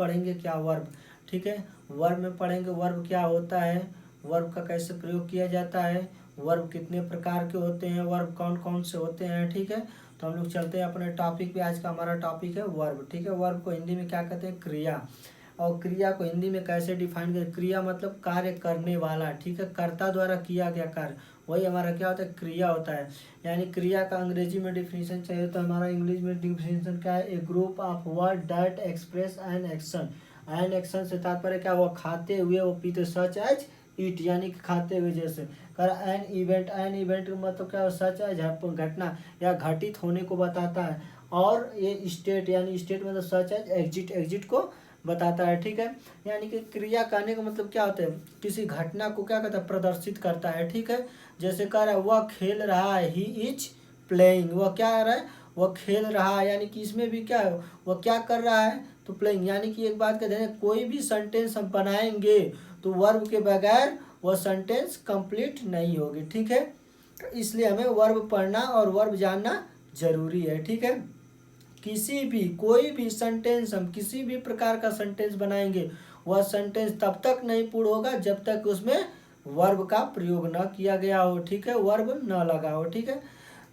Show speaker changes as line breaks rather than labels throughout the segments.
पढ़ेंगे क्या वर्ब, ठीक है। वर्ब में पढ़ेंगे वर्ब क्या होता है, वर्ब का कैसे प्रयोग किया जाता है, वर्ब कितने प्रकार के होते हैं, वर्ब कौन कौन से होते हैं, ठीक है। तो हम लोग चलते हैं अपने टॉपिक पे। आज का हमारा टॉपिक है वर्ब, ठीक है। वर्ब को हिंदी में क्या कहते हैं, क्रिया। और क्रिया को हिंदी में कैसे डिफाइन करें, क्रिया मतलब कार्य करने वाला, ठीक है, कर्ता द्वारा किया गया कार्य, वही हमारा क्या होता है, क्रिया होता है। यानी क्रिया का अंग्रेजी में डिफिनीशन चाहिए तो हमारा इंग्लिश में डिफिनीशन क्या है, a group of word that express an action. An action से तात्पर्य क्या हुआ, खाते हुए वो पीते, सच एज ईट यानी कि खाते हुए जैसे। कर एन इवेंट, एन इवेंट का मतलब क्या, सच एज घटना या घटित होने को बताता है। और ये स्टेट यानी स्टेट मतलब सच एज एग्जिट, एग्जिट को बताता है, ठीक है। यानी कि क्रिया कहने का मतलब क्या होता है, किसी घटना को क्या कहता है, प्रदर्शित करता है, ठीक है। जैसे कह रहा है वह खेल रहा है, ही इज प्लेइंग, वह क्या कर रहा है, वह खेल रहा है, यानी कि इसमें भी क्या है, वह क्या कर रहा है, तो प्लेइंग। यानी कि एक बात कहते हैं, कोई भी सेंटेंस हम बनाएंगे तो वर्ब के बगैर वह सेंटेंस कंप्लीट नहीं होगी, ठीक है। इसलिए हमें वर्ब पढ़ना और वर्ब जानना जरूरी है, ठीक है। किसी भी कोई भी सेंटेंस हम किसी भी प्रकार का सेंटेंस बनाएंगे, वह सेंटेंस तब तक नहीं पूर्ण होगा जब तक उसमें वर्ब का प्रयोग न किया गया हो, ठीक है, वर्ब न लगा हो, ठीक है।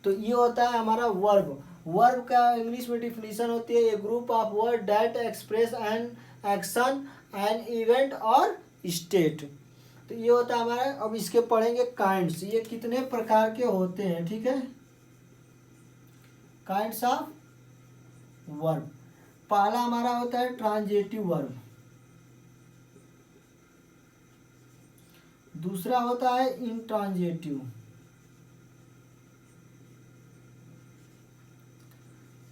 तो ये होता है हमारा वर्ब। वर्ब का इंग्लिश में डिफिनीशन होती है, a group of word that express an action, an event और स्टेट। तो ये होता है हमारा। अब इसके पढ़ेंगे काइंड्स, ये कितने प्रकार के होते हैं, ठीक है, काइंड्स ऑफ वर्ब। पहला हमारा होता है ट्रांजेटिव वर्ब, दूसरा होता है इंट्रांजेटिव,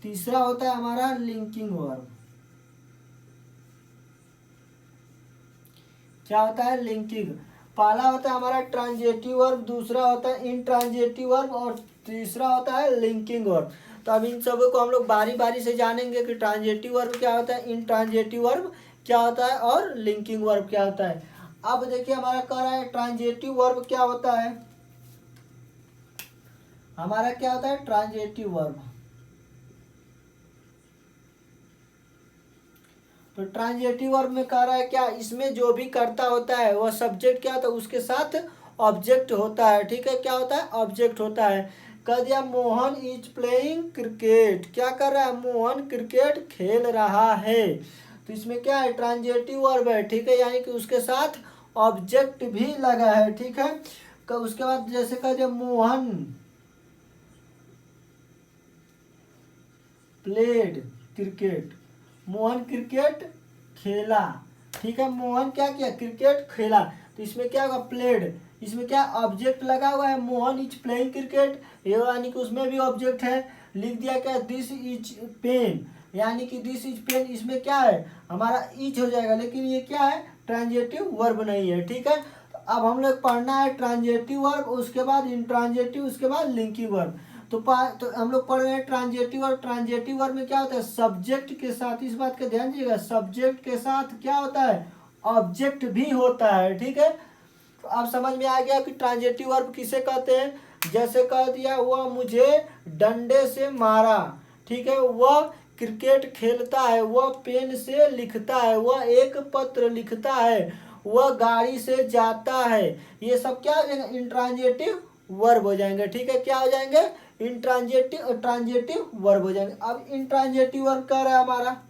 तीसरा होता है हमारा लिंकिंग वर्ब। क्या होता है, लिंकिंग। पहला होता है हमारा ट्रांजेटिव वर्ब, दूसरा होता है इंट्रांजेटिव वर्ब और तीसरा होता है लिंकिंग वर्ब। तो अब इन सबों को हम लोग बारी बारी से जानेंगे कि ट्रांजेटिव वर्ब क्या होता है, इंट्रांजेटिव वर्ब क्या होता है और लिंकिंग वर्ब क्या होता है। अब देखिए हमारा कह रहा है ट्रांजेटिव वर्ब क्या होता है, हमारा क्या होता है ट्रांजेटिव वर्ब। तो ट्रांजेटिव वर्ब में कह रहा है क्या, इसमें जो भी कर्ता होता है वह सब्जेक्ट क्या होता है, उसके साथ ऑब्जेक्ट होता है, ठीक है, क्या होता है, ऑब्जेक्ट होता है। कह दिया मोहन इज प्लेइंग क्रिकेट, क्या कर रहा है, मोहन क्रिकेट खेल रहा है। तो इसमें क्या है, ट्रांजेटिव वर्ब है, ठीक है, यानी कि उसके साथ ऑब्जेक्ट भी लगा है, ठीक है। उसके बाद जैसे कह दिया Mohan played cricket, Mohan cricket खेला, ठीक है, मोहन क्या किया, क्रिकेट खेला। तो इसमें क्या होगा, प्लेड, इसमें क्या ऑब्जेक्ट लगा हुआ है, मोहन इज प्लेइंग क्रिकेट, यानी कि उसमें भी ऑब्जेक्ट है। लिख दिया क्या, दिस इज पेन, यानी कि दिस इज पेन, इसमें क्या है, हमारा इज हो जाएगा, लेकिन ये क्या है, ट्रांजेटिव वर्ब नहीं है, ठीक है। तो अब हम लोग पढ़ना है ट्रांजेटिव वर्ब, उसके बाद इंट्रांजेटिव, उसके बाद लिंकिंग वर्ब। तो हम लोग पढ़ रहे हैं ट्रांजेटिव वर्ब। ट्रांजेटिव वर्ब में क्या होता है, सब्जेक्ट के साथ, इस बात का ध्यान दीजिएगा, सब्जेक्ट के साथ क्या होता है, ऑब्जेक्ट भी होता है, ठीक है। तो आप समझ में आ गया कि ट्रांजेटिव वर्ब किसे कहते हैं। जैसे कह दिया वह मुझे डंडे से मारा, ठीक है, वह क्रिकेट खेलता है, वह पेन से लिखता है, वह एक पत्र लिखता है, वह गाड़ी से जाता है। ये सब क्या हो जाएगा, इंट्रांजेटिव वर्ब हो जाएंगे, ठीक है, क्या हो जाएंगे, इंट्रांजेटिव और ट्रांजेटिव वर्ब हो जाएंगे। अब इंट्रांजेटिव वर्ब क्या रहा है हमारा,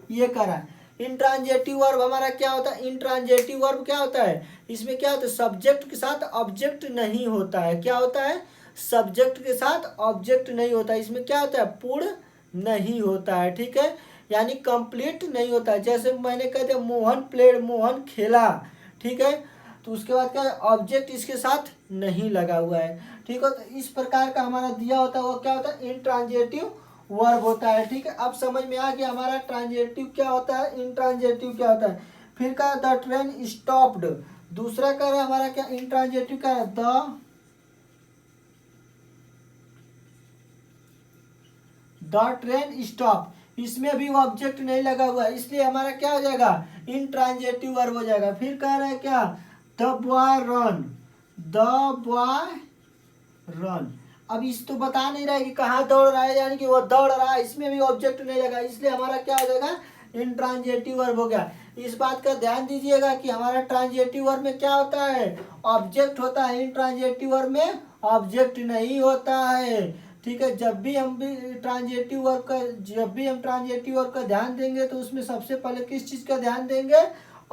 ये कह रहा है इंट्रांजेटिव वर्ब हमारा क्या होता है, इंट्रांजेटिव वर्ब क्या होता है, इसमें क्या होता है, सब्जेक्ट के साथ ऑब्जेक्ट नहीं होता है, क्या होता है, सब्जेक्ट के साथ ऑब्जेक्ट नहीं होता है, इसमें क्या होता है, पूर्ण नहीं होता है, ठीक है, यानी कंप्लीट नहीं होता है। जैसे मैंने कह दिया मोहन प्लेड, मोहन खेला, ठीक है, तो उसके बाद क्या ऑब्जेक्ट इसके साथ नहीं लगा हुआ है, ठीक है। तो इस प्रकार का हमारा दिया होता है वो क्या होता है, इंट्रांजेटिव वर्ब होता है, ठीक है। अब समझ में आ गया हमारा ट्रांजेटिव क्या होता है, इंट्रांजेटिव क्या होता है। फिर का द ट्रेन स्टॉप्ड, दूसरा क्या है हमारा, क्या इंट्रांजेटिव क्या है, द ट्रेन स्टॉप, इसमें भी वो ऑब्जेक्ट नहीं लगा हुआ है, इसलिए हमारा क्या हो जाएगा, इंट्रांजेटिव वर्ब हो जाएगा। फिर कह रहा है क्या, the boy run, the boy run, अब इस तो बता नहीं रहा है कि कहाँ दौड़ रहा है, यानी कि वो दौड़ रहा है, इसमें भी ऑब्जेक्ट नहीं लगा, इसलिए हमारा क्या हो जाएगा, इंट्रांजिटिव वर्ब हो गया। इस बात का ध्यान दीजिएगा कि हमारा ट्रांजिटिव वर्ब में क्या होता है, ऑब्जेक्ट होता है, इंट्रांजिटिव वर्ब में ऑब्जेक्ट नहीं होता है। ठीक है, जब भी हम ट्रांजिटिव वर्ब का ध्यान देंगे तो उसमें सबसे पहले किस चीज का ध्यान देंगे,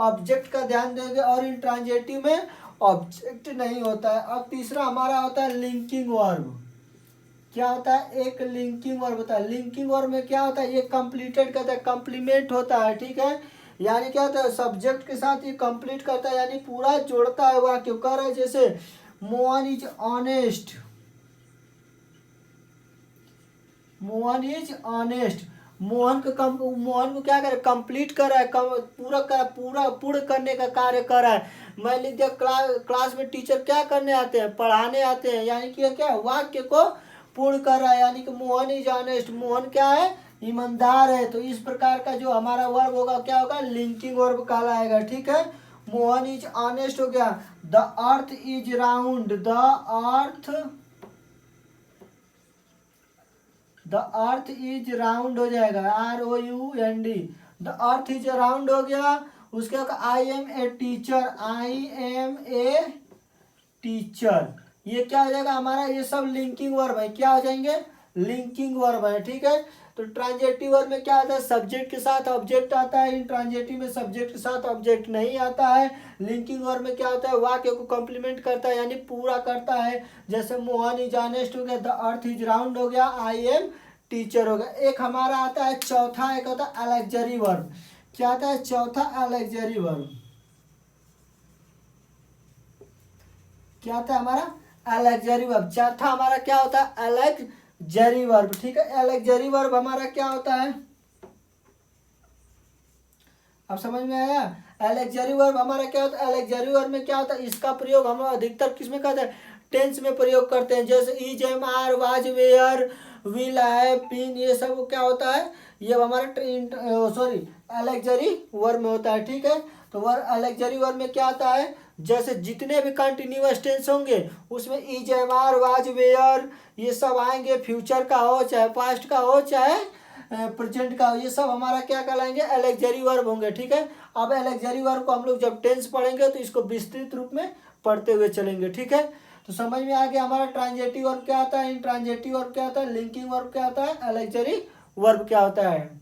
ऑब्जेक्ट का ध्यान देंगे, और इंट्रांजिटिव में ऑब्जेक्ट नहीं होता है। अब तीसरा हमारा होता है लिंकिंग वर्ब। क्या होता है, एक लिंकिंग वर्ब होता है। लिंकिंग वर्ब में क्या होता है, ये कंप्लीटेड कहता है, कंप्लीमेंट होता है। ठीक है, यानी क्या होता है, सब्जेक्ट के साथ ये कंप्लीट करता है, यानी पूरा जोड़ता है वाक्य। कह रहा है जैसे Mohan is honest, Mohan is honest, Mohan को क्या करे, कंप्लीट कर रहा है, पूरा पूर्ण करने का कार्य कर रहा है। मैं लिख दिया क्लास में टीचर क्या करने आते हैं, पढ़ाने आते हैं, यानी कि क्या वाक्य को पूर्ण कर रहा है, यानी कि मोहन इज ऑनेस्ट, मोहन क्या है, ईमानदार है। तो इस प्रकार का जो हमारा वर्ब होगा क्या होगा, लिंकिंग वर्ब कहलाएगा। ठीक है, मोहन इज ऑनेस्ट हो गया। The earth is round, the earth is round हो जाएगा, ROUND, the earth is round हो गया। उसके बाद आई एम ए टीचर, ये क्या हो जाएगा हमारा, ये सब लिंकिंग वर्ब है, क्या हो जाएंगे, लिंकिंग वर्ब है। ठीक है, तो ट्रांजिटिव वर्ब में क्या आता है, सब्जेक्ट के साथ ऑब्जेक्ट आता है, इंट्रांजिटिव में सब्जेक्ट के साथ ऑब्जेक्ट नहीं आता है। लिंकिंग वर्ब में क्या होता है, वाक्य को कॉम्प्लीमेंट करता है, यानी पूरा करता है। जैसे मोहन इज ऑनेस्ट हो गया, द अर्थ इज राउंड हो गया, आई एम टीचर हो गया। एक हमारा आता है चौथा, एक होता है एलेक्जरी वर्ब। क्या आता है चौथा, एलेक्जरी वर्ब। क्या आता है हमारा, एलेक्जरी वर्ब। चौथा हमारा क्या होता है, एलेक्जरी वर्ब। ठीक है, एलेक्जरी वर्ब हमारा क्या होता है, अब समझ में आया। एलेक्जरी वर्ब हमारा क्या होता है, एलेक्जरी वर्ब में क्या होता है, इसका प्रयोग हम अधिकतर किसमें करते हैं, टेंस में प्रयोग करते हैं। जैसे is, am, are, was, were, will, have, been, ये सब क्या होता है, ये हमारा सॉरी एलेक्जरी वर्ब में होता है। ठीक है, तो एलेक्जरी वर्ब में क्या आता है, जैसे जितने भी कंटिन्यूअस टेंस होंगे उसमें is, am, are, was, were ये सब आएंगे, फ्यूचर का हो चाहे पास्ट का हो चाहे प्रेजेंट का हो, ये सब हमारा क्या कहलाएंगे, एलेक्जरी वर्ब होंगे। ठीक है, अब एलेक्जरी वर्ब को हम लोग जब टेंस पढ़ेंगे तो इसको विस्तृत रूप में पढ़ते हुए चलेंगे। ठीक है, तो समझ में आ गया हमारा ट्रांजिटिव वर्ब क्या आता है, इंट्रांजिटिव वर्ब क्या आता है, लिंकिंग वर्ब क्या आता है, एलेक्जरी वर्ब क्या होता है।